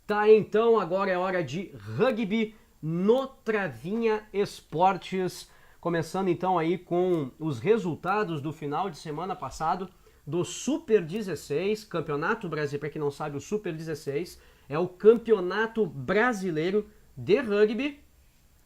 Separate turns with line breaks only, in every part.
Tá, então agora é hora de rugby no Travinha Esportes. Começando então aí com os resultados do final de semana passado do Super 16, Campeonato Brasileiro. Para quem não sabe, o Super 16 é o Campeonato Brasileiro de Rugby,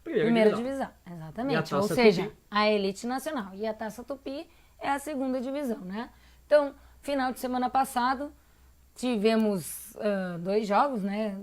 Primeira divisão, exatamente. Ou seja,
Tupi,
a Elite Nacional. E a Taça Tupi é a segunda divisão, né? Então, final de semana passado, tivemos 2 jogos, né?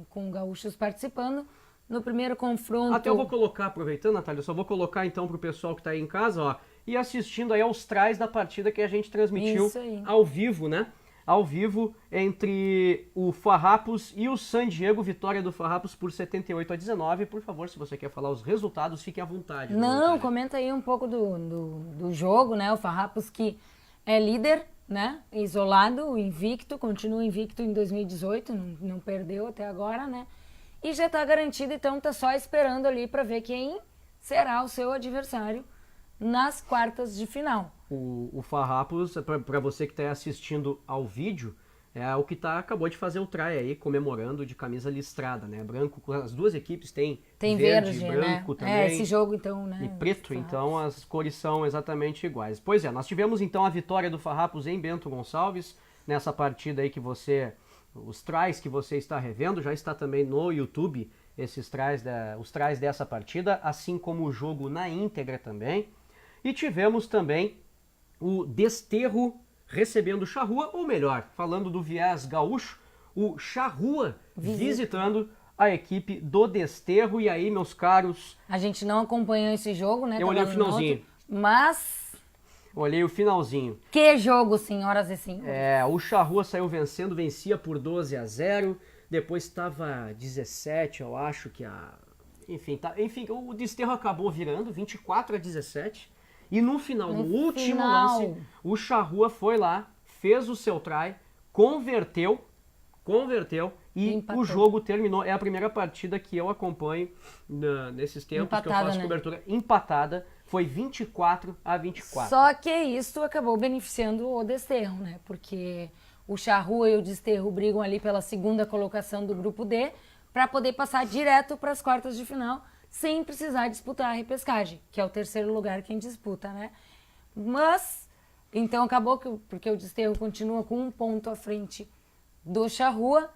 Com gaúchos participando. No primeiro confronto...
Até eu vou colocar, aproveitando, Natália, eu só vou colocar então pro pessoal que tá aí em casa, ó, e assistindo aí aos trás da partida que a gente transmitiu ao vivo, né? Ao vivo entre o Farrapos e o San Diego, vitória do Farrapos por 78-19. Por favor, se você quer falar os resultados, fique à vontade.
Não, comenta aí um pouco do jogo, né? O Farrapos que é líder, né? Isolado, invicto, continua invicto em 2018, não perdeu até agora, né? E já tá garantido, então tá só esperando ali para ver quem será o seu adversário nas quartas de final.
O Farrapos, para você que está assistindo ao vídeo, é o que acabou de fazer o try aí, comemorando de camisa listrada, né? Branco, as duas equipes têm verde, branco, né? Também.
Esse jogo então, né?
E preto, então as cores são exatamente iguais. Pois é, nós tivemos então a vitória do Farrapos em Bento Gonçalves, nessa partida aí que os tries que você está revendo, já está também no YouTube, os tries dessa partida, assim como o jogo na íntegra também. E tivemos também o Desterro recebendo o Charrua, ou melhor, falando do viés gaúcho, o Charrua visitando a equipe do Desterro. E aí, meus caros...
A gente não acompanhou esse jogo, né?
Eu olhei o finalzinho.
Mas...
Olhei o finalzinho.
Que jogo, senhoras e senhores.
O Charrua saiu vencia por 12-0, depois estava 17, eu acho que Enfim, o Desterro acabou virando 24-17. E no final, no último lance, o Charrua foi lá, fez o seu try, converteu e empatou. O jogo terminou. É a primeira partida que eu acompanho nesses tempos empatada, que eu faço cobertura empatada. Foi 24-24.
Só que isso acabou beneficiando o Desterro, né? Porque o Charrua e o Desterro brigam ali pela segunda colocação do grupo D para poder passar direto para as quartas de final, sem precisar disputar a repescagem, que é o terceiro lugar quem disputa, né? Mas, então acabou porque o Desterro continua com 1 ponto à frente do Charrua,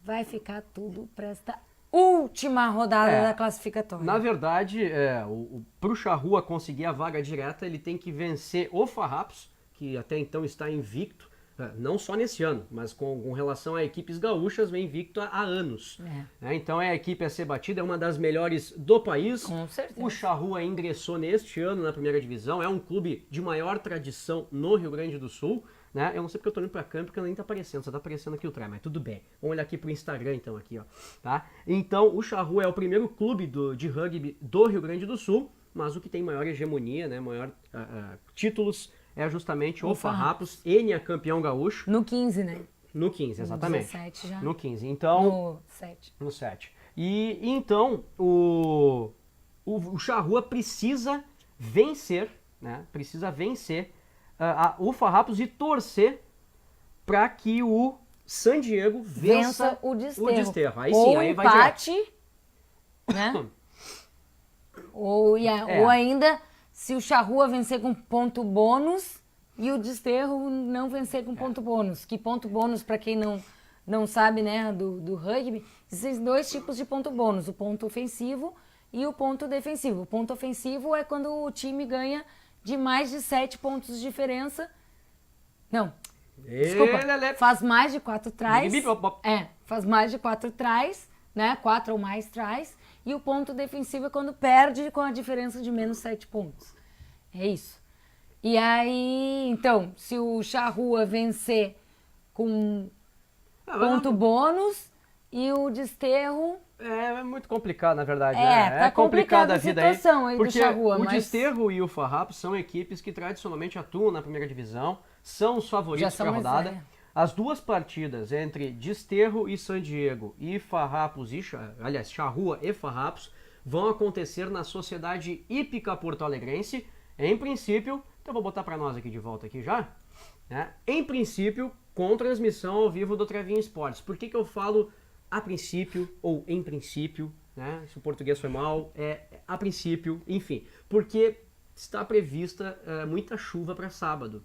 vai ficar tudo para esta última rodada da classificatória.
Na verdade, pro Charrua conseguir a vaga direta, ele tem que vencer o Farrapos, que até então está invicto, não só nesse ano, mas com relação a equipes gaúchas, vem invicto há anos. Então é a equipe a ser batida, é uma das melhores do país.
Com certeza.
O Charrua ingressou neste ano na primeira divisão, é um clube de maior tradição no Rio Grande do Sul. Né? Eu não sei porque eu tô olhando pra câmera, porque nem tá aparecendo, só tá aparecendo aqui o try, mas tudo bem. Vamos olhar aqui pro Instagram então, aqui, ó. Tá? Então, o Charrua é o primeiro clube de rugby do Rio Grande do Sul, mas o que tem maior hegemonia, né, maior títulos, é justamente o Farrapos. Ele é campeão gaúcho.
No 15, né?
No 15, exatamente.
No 17 já.
No 15, então...
No 7.
No 7. E então, o Charrua precisa vencer, né, o Farrapos e torcer para que o San Diego vença
o Desterro.
Aí sim, aí
empate, vai né? ou ainda, se o Charrua vencer com ponto bônus e o Desterro não vencer com ponto bônus. Que ponto bônus, para quem não sabe, né, do rugby, existem 2 tipos de ponto bônus, o ponto ofensivo e o ponto defensivo. O ponto ofensivo é quando o time ganha de mais de 7 pontos de diferença. Não, desculpa, faz mais de 4 tries. Faz mais de 4 tries, né? 4 ou mais tries. E o ponto defensivo é quando perde com a diferença de menos 7 pontos. É isso. E aí, então, se o Charrua vencer com ponto bônus e o Desterro...
É muito complicado, na verdade.
Tá complicada a
vida
situação aí
porque
do Charrua.
O Desterro e o Farrapos são equipes que tradicionalmente atuam na primeira divisão, são os favoritos para a rodada. As duas partidas entre Desterro e San Diego e Farrapos, Charrua e Farrapos, vão acontecer na Sociedade Hípica Porto Alegrense. Em princípio, então eu vou botar para nós aqui de volta aqui já, né? Em princípio, com transmissão ao vivo do Travinho Esportes. Por que eu falo a princípio ou em princípio, né? Se o português foi mal, a princípio, enfim. Porque está prevista muita chuva para sábado.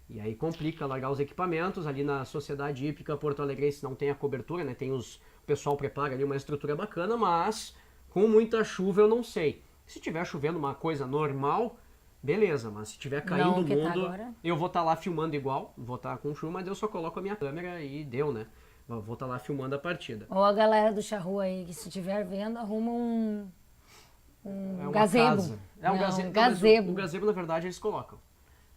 E aí complica largar os equipamentos. Ali na Sociedade Hípica Porto Alegrense não tem a cobertura, né? O pessoal prepara ali uma estrutura bacana, mas com muita chuva eu não sei. Se tiver chovendo uma coisa normal, beleza, mas se tiver caindo o mundo, eu vou estar lá filmando igual, vou estar com chuva, mas eu só coloco a minha câmera e deu, né? Vou estar lá filmando a partida.
Ou a galera do Charrua aí, que se estiver vendo, arruma um gazebo.
Casa. Um gazebo.
Gazebo.
O gazebo, na verdade, eles colocam.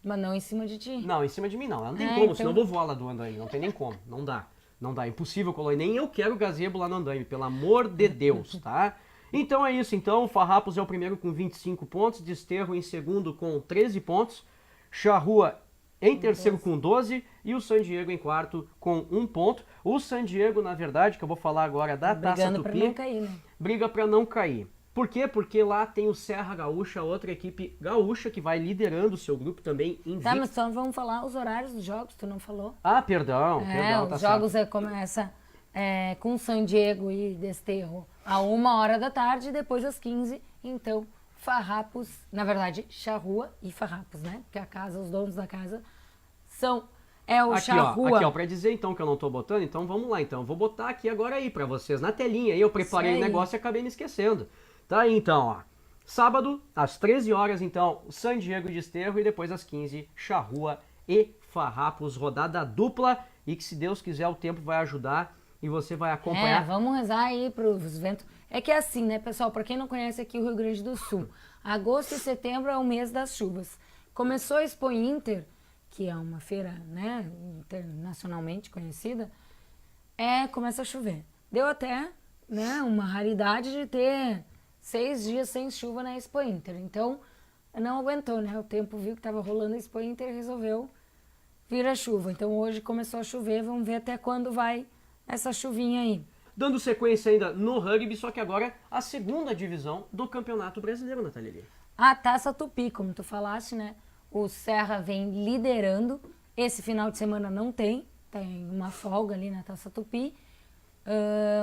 Mas não em cima de ti.
Não, em cima de mim não. Não tem como, então... senão eu vou voar lá do andaime. Não tem nem como. Não dá. Não dá. É impossível colocar. Nem eu quero gazebo lá no andaime, pelo amor de Deus, tá? Então é isso. Então, o Farrapos é o primeiro com 25 pontos. Desterro em segundo com 13 pontos. Charrua em terceiro com 12. E o San Diego em quarto com 1 ponto. O San Diego, na verdade, que eu vou falar agora da Taça Tupi.
Brigando pra não cair, né?
Briga pra não cair. Por quê? Porque lá tem o Serra Gaúcha, outra equipe gaúcha que vai liderando o seu grupo também invicto.
Tá, mas só vamos falar os horários dos jogos, tu não falou?
Ah, perdão,
os
tá
jogos
certo.
começa com San Diego e Desterro a 1h da tarde e depois às 15h, então Farrapos, na verdade, Charrua e Farrapos, né? Porque a casa, os donos da casa é o Charrua.
Aqui, ó, pra dizer então que eu não tô botando, então vamos lá, então. Vou botar aqui agora aí pra vocês, na telinha aí, eu preparei o negócio e acabei me esquecendo. Tá aí então, ó. Sábado, às 13 horas, então, San Diego e Desterro e depois às 15, Charrua e Farrapos, rodada dupla e que se Deus quiser o tempo vai ajudar e você vai acompanhar.
Vamos rezar aí pros ventos. É que é assim, né, pessoal, pra quem não conhece aqui o Rio Grande do Sul, agosto e setembro é o mês das chuvas. Começou a Expo Inter, que é uma feira, né, internacionalmente conhecida, começa a chover. Deu até, né, uma raridade de ter 6 dias sem chuva na Expo Inter. Então, não aguentou, né? O tempo viu que estava rolando a Expo Inter e resolveu vir a chuva. Então, hoje começou a chover. Vamos ver até quando vai essa chuvinha aí.
Dando sequência ainda no rugby, só que agora a segunda divisão do Campeonato Brasileiro, Nathalie.
A Taça Tupi, como tu falaste, né? O Serra vem liderando. Esse final de semana não tem uma folga ali na Taça Tupi.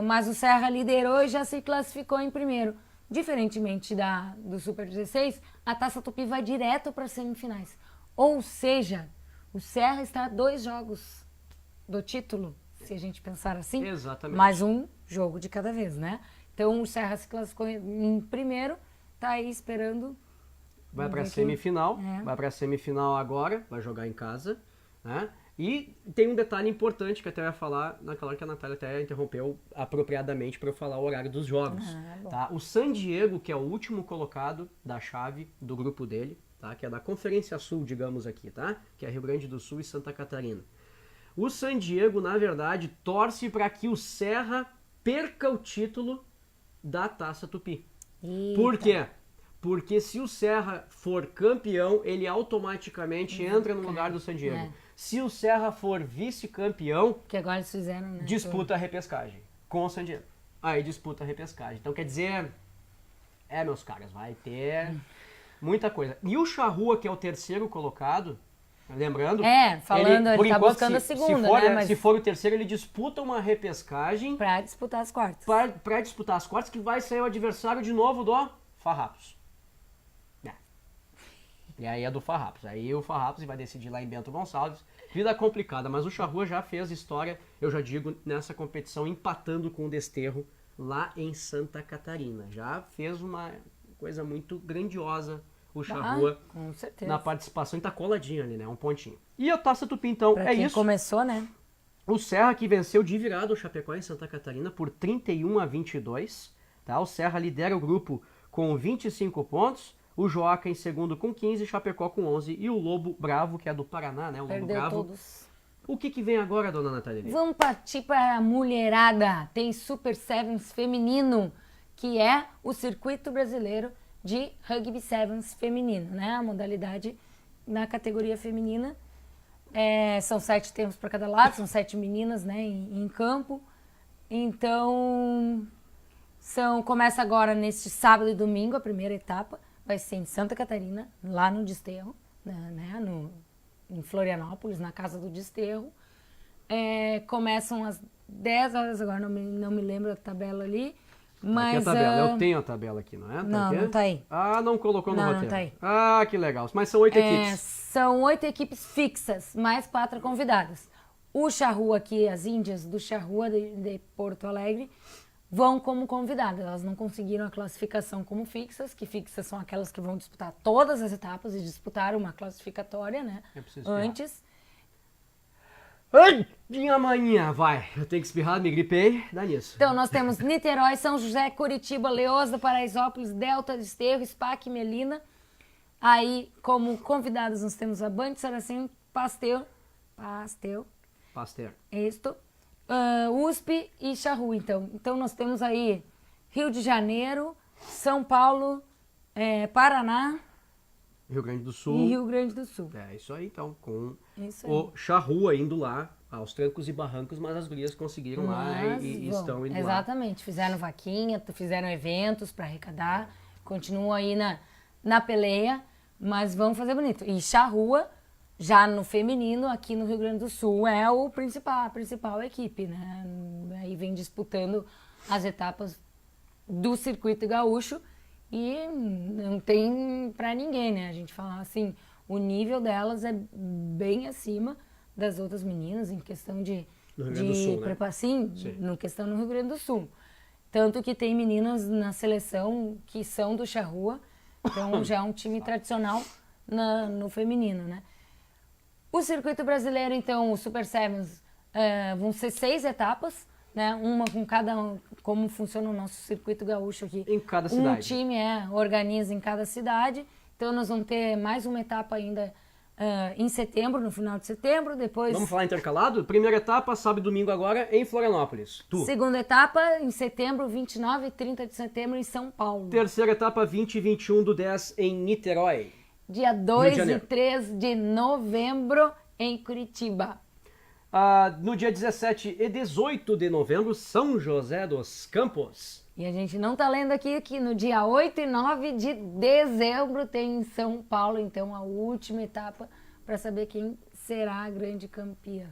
Mas o Serra liderou e já se classificou em primeiro. Diferentemente do Super 16, a Taça Tupi vai direto para as semifinais. Ou seja, o Serra está a 2 jogos do título, se a gente pensar assim.
Exatamente.
Mais um jogo de cada vez, né? Então o Serra se classificou em primeiro, tá aí esperando.
Vai para a semifinal, vai para a semifinal agora, vai jogar em casa, né? E tem um detalhe importante que até eu ia falar naquela hora que a Natália até interrompeu apropriadamente para eu falar o horário dos jogos. Tá? O San Diego, que é o último colocado da chave do grupo dele, tá? Que é da Conferência Sul, digamos aqui, tá? Que é Rio Grande do Sul e Santa Catarina. O San Diego, na verdade, torce para que o Serra perca o título da Taça Tupi.
Eita.
Por quê? Porque se o Serra for campeão, ele automaticamente entra no lugar do San Diego. Se o Serra for vice-campeão,
que agora eles fizeram, né?
Disputa a repescagem com o San Diego. Aí disputa a repescagem. Então quer dizer, meus caras, vai ter muita coisa. E o Charrua, que é o terceiro colocado, lembrando...
ele tá buscando a segunda, né? Mas...
Se for o terceiro, ele disputa uma repescagem...
Pra disputar as quartas.
Pra disputar as quartas, que vai ser o adversário de novo do Farrapos. E aí é do Farrapos. Aí o Farrapos vai decidir lá em Bento Gonçalves. Vida complicada, mas o Charrua já fez história, eu já digo, nessa competição, empatando com o Desterro lá em Santa Catarina. Já fez uma coisa muito grandiosa o Charrua
com certeza.
Na participação. E tá coladinho ali, né? Um pontinho. E a Taça Tupi, então,
pra quem
isso.
Começou, né?
O Serra que venceu de virada o Chapecó em Santa Catarina por 31-22. Tá? O Serra lidera o grupo com 25 pontos. O Joaca em segundo com 15, Chapecó com 11 e o Lobo Bravo, que é do Paraná, né? O Lobo Bravo.
Todos.
O que vem agora, dona Natália?
Vamos partir para a mulherada. Tem Super Sevens feminino, que é o circuito brasileiro de Rugby Sevens feminino, né? A modalidade na categoria feminina. São 7 tempos para cada lado, são 7 meninas, né, em campo. Então, começa agora neste sábado e domingo a primeira etapa. vai ser em Santa Catarina, lá no Desterro, né, em Florianópolis, na Casa do Desterro. Começam às 10 horas, agora não me lembro a tabela ali. Mas,
aqui a tabela, eu tenho a tabela aqui, não é?
Não tá aí.
Ah, não colocou no roteiro.
Não tá aí.
Ah, que legal. Mas são 8 equipes.
São 8 equipes fixas, mais 4 convidadas. O Charrua aqui, as índias do Charrua de Porto Alegre, vão como convidadas. Elas não conseguiram a classificação como fixas, que fixas são aquelas que vão disputar todas as etapas e disputaram uma classificatória, né? Antes.
Ai, minha manhã, vai. Eu tenho que espirrar, me gripei, dá nisso.
Então, nós temos Niterói, São José, Curitiba, Leosa, Paraisópolis, Delta, Desterro, SPAC, Melina. Aí, como convidados, nós temos a Band Saracen, Pasteur. Isto. USP e Charrua, então. Então, nós temos aí Rio de Janeiro, São Paulo, Paraná.
Rio Grande do Sul.
E Rio Grande do Sul.
É isso aí, então, com
Isso aí.
o Charrua indo lá, aos trancos e barrancos, mas as gurias conseguiram lá e estão indo
exatamente, fizeram vaquinha, fizeram eventos para arrecadar, continuam aí na peleia, mas vão fazer bonito. E Charrua, já no feminino, aqui no Rio Grande do Sul, é a principal equipe, né? Aí vem disputando as etapas do circuito gaúcho. E não tem pra ninguém, né? A gente fala assim, o nível delas é bem acima das outras meninas em questão de preparação, no questão no Rio Grande do Sul. Tanto que tem meninas na seleção que são do Charrua, então já é um time tradicional no feminino, né? O circuito brasileiro, então, o Super Sevens, vão ser 6 etapas, né? Uma com cada como funciona o nosso circuito gaúcho aqui.
Em cada cidade.
Um time organiza em cada cidade. Então nós vamos ter mais uma etapa ainda em setembro, no final de setembro. Depois.
Vamos falar intercalado? Primeira etapa, sábado e domingo agora, em Florianópolis.
Segunda etapa, em setembro, 29 e 30 de setembro, em São Paulo.
Terceira etapa, 20 e 21 do 10, em Niterói.
Dia 2 e 3 de novembro, em Curitiba.
No dia 17 e 18 de novembro, São José dos Campos.
E a gente não tá lendo aqui que no dia 8 e 9 de dezembro tem em São Paulo, então, a última etapa para saber quem será a grande campeã.